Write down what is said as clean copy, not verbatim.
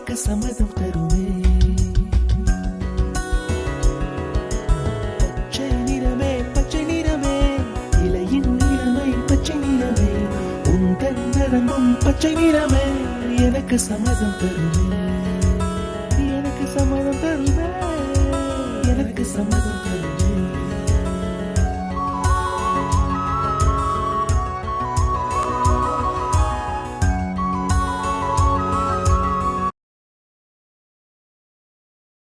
எனக்கு சம்மதம் தருமே. பச்சை நிறமே பச்சை நிறமே, இலையின் நிறமை பச்சை நிறமே, உந்தன் நரம்பும் பச்சை நிறமே, எனக்கு சம்மதம் தருமே, எனக்கு சம்மதம் தருமே, எனக்கு சம்மதம் தருமே.